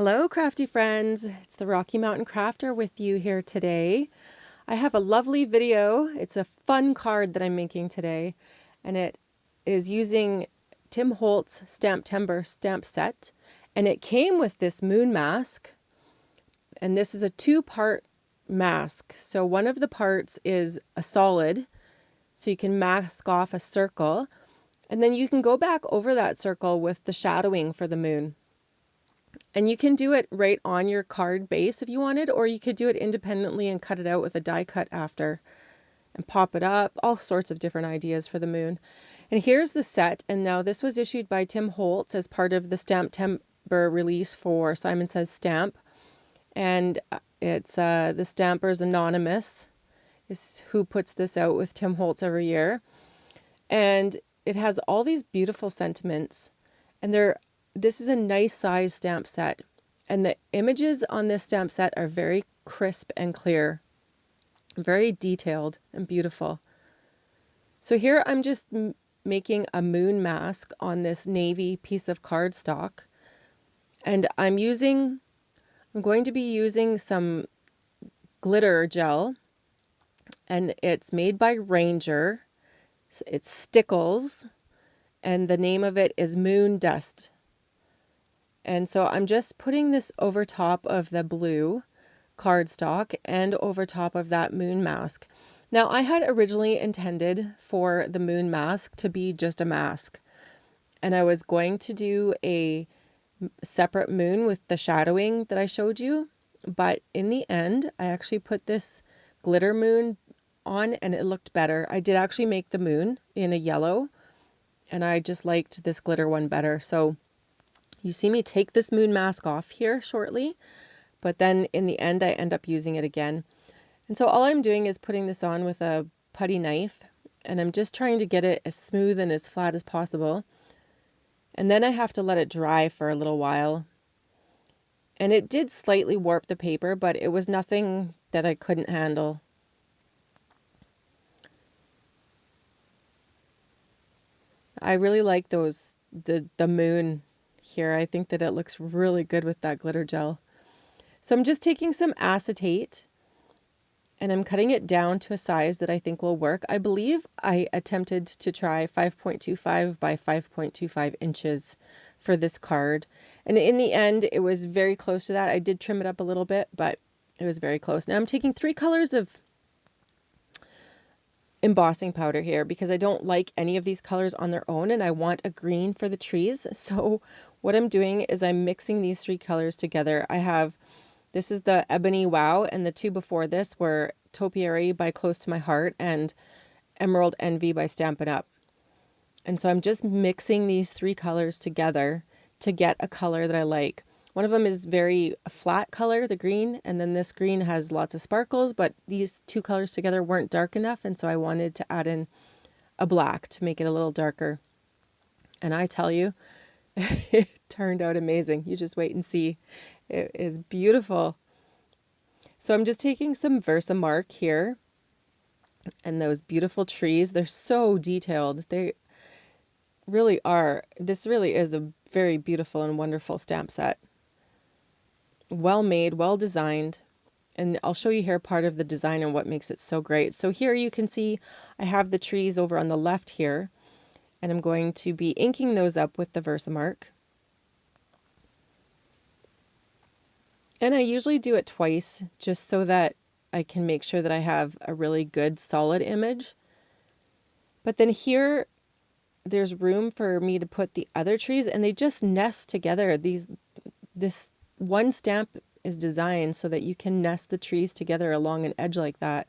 Hello, crafty friends. It's the Rocky Mountain Crafter with you here today. I have a lovely video. It's a fun card that I'm making today, and it is using Tim Holtz Stamptember stamp set, and it came with this moon mask, and this is a two-part mask. So one of the parts is a solid, so you can mask off a circle, and then you can go back over that circle with the shadowing for the moon. And you can do it right on your card base if you wanted, or you could do it independently and cut it out with a die cut after and pop it up. All sorts of different ideas for the moon. And here's the set. And now this was issued by Tim Holtz as part of the Stamptember release for Simon Says Stamp. And it's the Stampers Anonymous is who puts this out with Tim Holtz every year. And it has all these beautiful sentiments, and this is a nice size stamp set, and the images on this stamp set are very crisp and clear, very detailed and beautiful. So here I'm just making a moon mask on this navy piece of cardstock, and I'm going to be using some glitter gel, and it's made by Ranger. It's Stickles, and the name of it is Moon Dust. And so I'm just putting this over top of the blue cardstock and over top of that moon mask. Now, I had originally intended for the moon mask to be just a mask, and I was going to do a separate moon with the shadowing that I showed you, but in the end, I actually put this glitter moon on and it looked better. I did actually make the moon in a yellow, and I just liked this glitter one better. So you see me take this moon mask off here shortly, but then in the end I end up using it again. And so all I'm doing is putting this on with a putty knife, and I'm just trying to get it as smooth and as flat as possible. And then I have to let it dry for a little while. And it did slightly warp the paper, but it was nothing that I couldn't handle. I really like the moon here. I think that it looks really good with that glitter gel. So I'm just taking some acetate and I'm cutting it down to a size that I think will work. I believe I attempted to try 5.25 by 5.25 inches for this card. And in the end, it was very close to that. I did trim it up a little bit, but it was very close. Now I'm taking 3 colors of embossing powder here because I don't like any of these colors on their own, and I want a green for the trees. So what I'm doing is I'm mixing these 3 colors together. This is the Ebony Wow, and the 2 before this were Topiary by Close to My Heart and Emerald Envy by Stampin' Up. And so I'm just mixing these 3 colors together to get a color that I like. One of them is very flat color, the green, and then this green has lots of sparkles, but these 2 colors together weren't dark enough, and so I wanted to add in a black to make it a little darker. And I tell you, it turned out amazing. You just wait and see. It is beautiful. So I'm just taking some Versamark here, and those beautiful trees, they're so detailed. They really are. This really is a very beautiful and wonderful stamp set. Well made, well designed, and I'll show you here part of the design and what makes it so great. So here you can see I have the trees over on the left here, and I'm going to be inking those up with the Versamark. And I usually do it twice just so that I can make sure that I have a really good solid image. But then here there's room for me to put the other trees, and they just nest together. This one stamp is designed so that you can nest the trees together along an edge like that.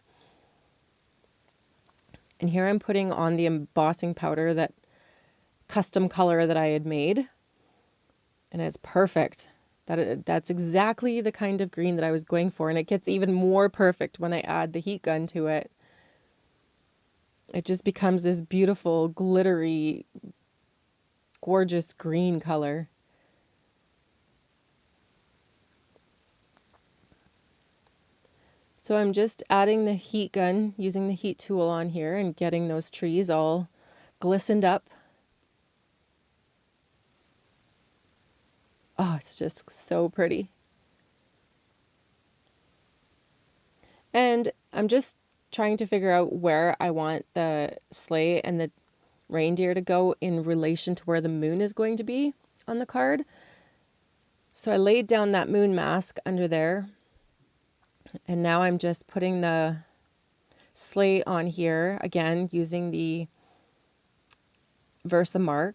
And here I'm putting on the embossing powder, that custom color that I had made, and it's perfect. That's exactly the kind of green that I was going for, and it gets even more perfect when I add the heat gun to it. It just becomes this beautiful, glittery, gorgeous green color. So I'm just adding the heat gun, using the heat tool on here, and getting those trees all glistened up. Oh, it's just so pretty. And I'm just trying to figure out where I want the sleigh and the reindeer to go in relation to where the moon is going to be on the card. So I laid down that moon mask under there, and now I'm just putting the sleigh on here again using the Versamark.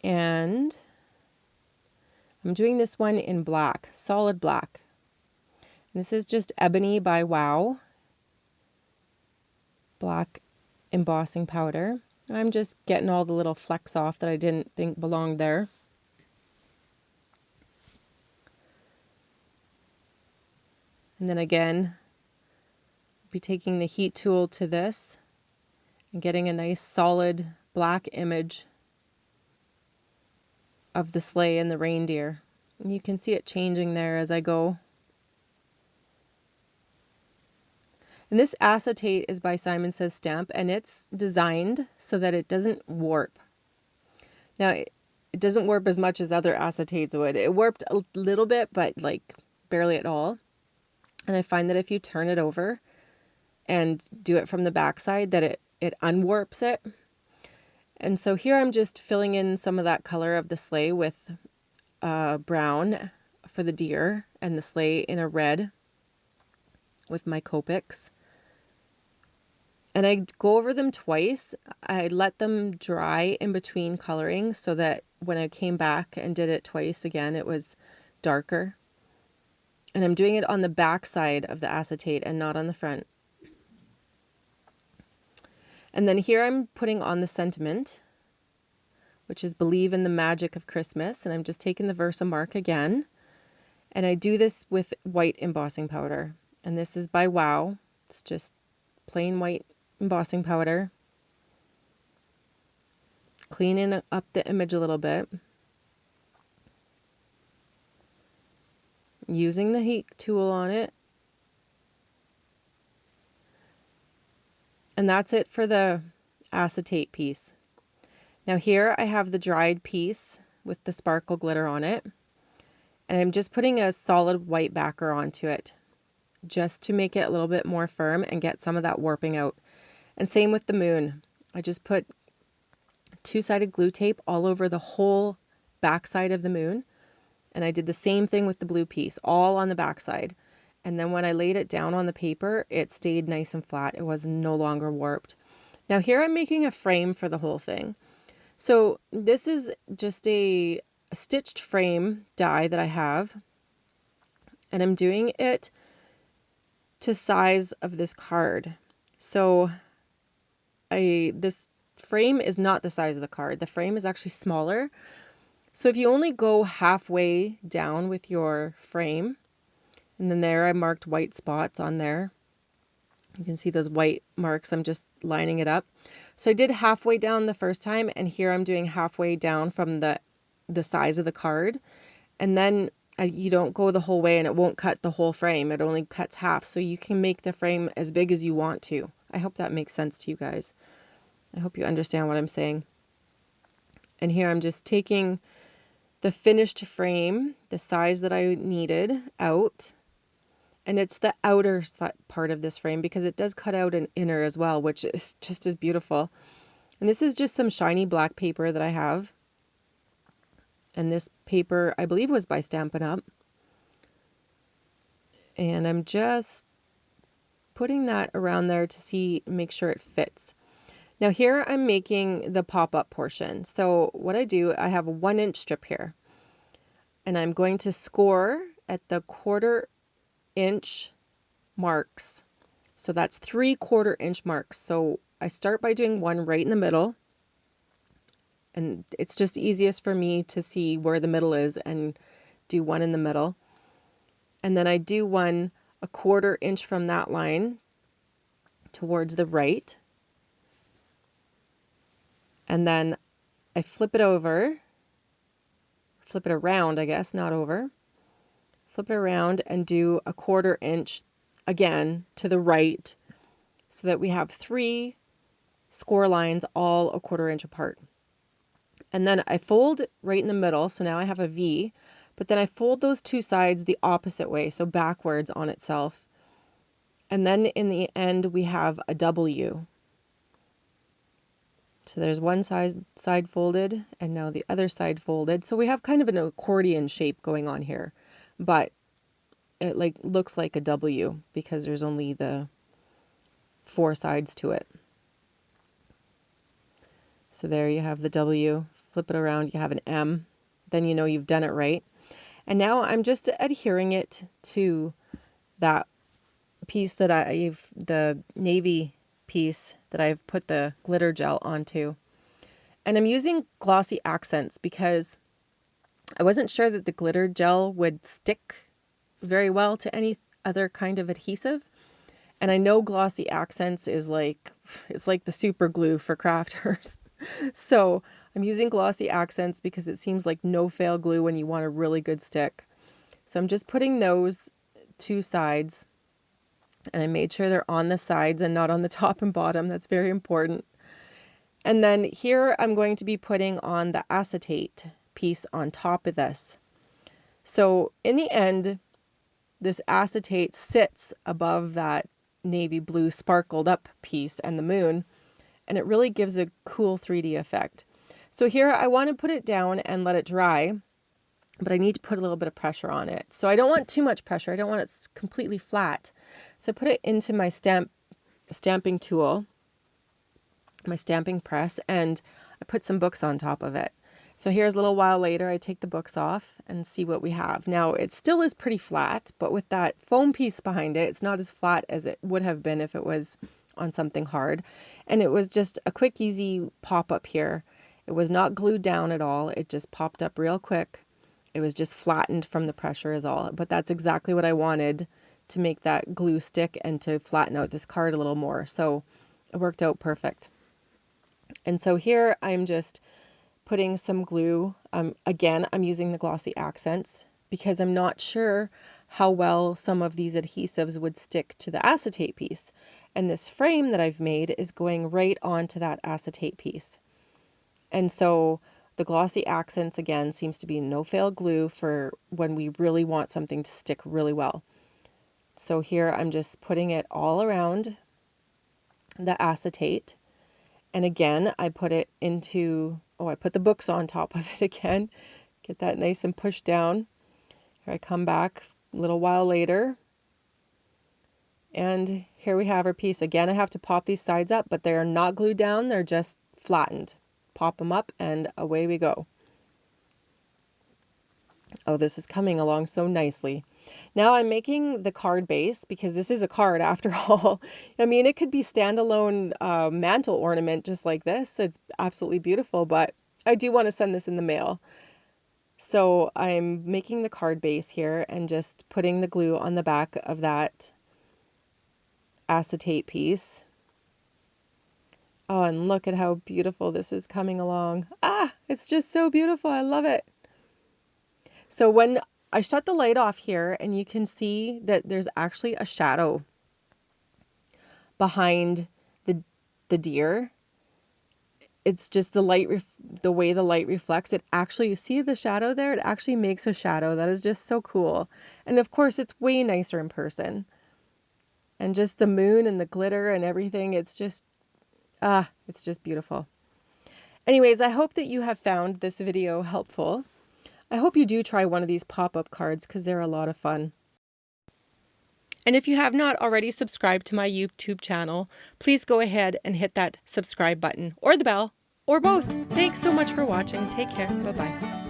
And I'm doing this one in black, solid black. And this is just Ebony by Wow, black embossing powder. I'm just getting all the little flecks off that I didn't think belonged there. And then again, be taking the heat tool to this and getting a nice solid black image of the sleigh and the reindeer. And you can see it changing there as I go. And this acetate is by Simon Says Stamp, and it's designed so that it doesn't warp. Now, it doesn't warp as much as other acetates would. It warped a little bit, but like barely at all. And I find that if you turn it over and do it from the backside, that it unwarps it. And so here I'm just filling in some of that color of the sleigh with brown for the deer and the sleigh in a red with my Copics. And I go over them twice. I let them dry in between coloring so that when I came back and did it twice again, it was darker. And I'm doing it on the back side of the acetate and not on the front. And then here I'm putting on the sentiment, which is Believe in the Magic of Christmas. And I'm just taking the Versamark again. And I do this with white embossing powder. And this is by Wow. It's just plain white embossing powder. Cleaning up the image a little bit. Using the heat tool on it. And that's it for the acetate piece. Now here I have the dried piece with the sparkle glitter on it. And I'm just putting a solid white backer onto it, just to make it a little bit more firm and get some of that warping out. And same with the moon. I just put two-sided glue tape all over the whole backside of the moon. And I did the same thing with the blue piece, all on the backside. And then when I laid it down on the paper, it stayed nice and flat. It was no longer warped. Now here I'm making a frame for the whole thing. So this is just a stitched frame die that I have. And I'm doing it to size of this card. So this frame is not the size of the card. The frame is actually smaller. So if you only go halfway down with your frame, and then there I marked white spots on there. You can see those white marks. I'm just lining it up. So I did halfway down the first time, and here I'm doing halfway down from the size of the card. And then you don't go the whole way, and it won't cut the whole frame. It only cuts half, so you can make the frame as big as you want to. I hope that makes sense to you guys. I hope you understand what I'm saying. And here I'm just taking the finished frame, the size that I needed, out. And it's the outer part of this frame because it does cut out an inner as well, which is just as beautiful. And this is just some shiny black paper that I have. And this paper, I believe, was by Stampin' Up. And I'm just putting that around there to make sure it fits. Now here I'm making the pop-up portion. So what I do, I have a 1-inch strip here. And I'm going to score at the 1/4-inch marks. So that's 3/4 inch marks. So I start by doing one right in the middle. And it's just easiest for me to see where the middle is and do one in the middle. And then I do one 1/4 inch from that line towards the right. And then I flip it around, I guess, not over. Flip it around and do a 1/4 inch again to the right so that we have 3 score lines all a 1/4 inch apart. And then I fold right in the middle, so now I have a V, but then I fold those two sides the opposite way, so backwards on itself. And then in the end we have a W. So there's one side folded and now the other side folded. So we have kind of an accordion shape going on here, but it looks like a W because there's only the 4 sides to it. So there you have the W, flip it around, you have an M, then you know you've done it right. And now I'm just adhering it to that piece that the navy piece that I've put the glitter gel onto. And I'm using glossy accents because I wasn't sure that the glitter gel would stick very well to any other kind of adhesive. And I know glossy accents is it's like the super glue for crafters. So I'm using glossy accents because it seems like no fail glue when you want a really good stick. So I'm just putting those 2 sides, and I made sure they're on the sides and not on the top and bottom. That's very important. And then here I'm going to be putting on the acetate piece on top of this. So in the end, this acetate sits above that navy blue sparkled up piece and the moon, and it really gives a cool 3D effect. So here I want to put it down and let it dry, but I need to put a little bit of pressure on it. So I don't want too much pressure. I don't want it completely flat. So I put it into my stamping tool, my stamping press, and I put some books on top of it. So here's a little while later, I take the books off and see what we have. Now it still is pretty flat, but with that foam piece behind it, it's not as flat as it would have been if it was on something hard. And it was just a quick, easy pop up here. It was not glued down at all. It just popped up real quick. It was just flattened from the pressure is all. But that's exactly what I wanted to make that glue stick and to flatten out this card a little more. So it worked out perfect. And so here I'm just putting some glue. Again, I'm using the glossy accents because I'm not sure how well some of these adhesives would stick to the acetate piece. And this frame that I've made is going right onto that acetate piece. And so the glossy accents, again, seems to be no fail glue for when we really want something to stick really well. So here I'm just putting it all around the acetate. And again, I put it into, I put the books on top of it again. Get that nice and pushed down. Here I come back a little while later. And here we have our piece. Again, I have to pop these sides up, but they're not glued down. They're just flattened. Pop them up and away we go. Oh, this is coming along so nicely. Now I'm making the card base because this is a card after all. I mean, it could be standalone mantle ornament just like this. It's absolutely beautiful, but I do want to send this in the mail. So I'm making the card base here and just putting the glue on the back of that acetate piece. Oh, and look at how beautiful this is coming along. Ah, it's just so beautiful. I love it. So when I shut the light off here, and you can see that there's actually a shadow behind the deer. It's just the light, the way the light reflects. It actually, you see the shadow there? It actually makes a shadow. That is just so cool. And of course, it's way nicer in person. And just the moon and the glitter and everything. It's just beautiful. Anyways, I hope that you have found this video helpful. I hope you do try one of these pop-up cards because they're a lot of fun. And if you have not already subscribed to my YouTube channel, please go ahead and hit that subscribe button or the bell or both. Thanks so much for watching. Take care. Bye-bye.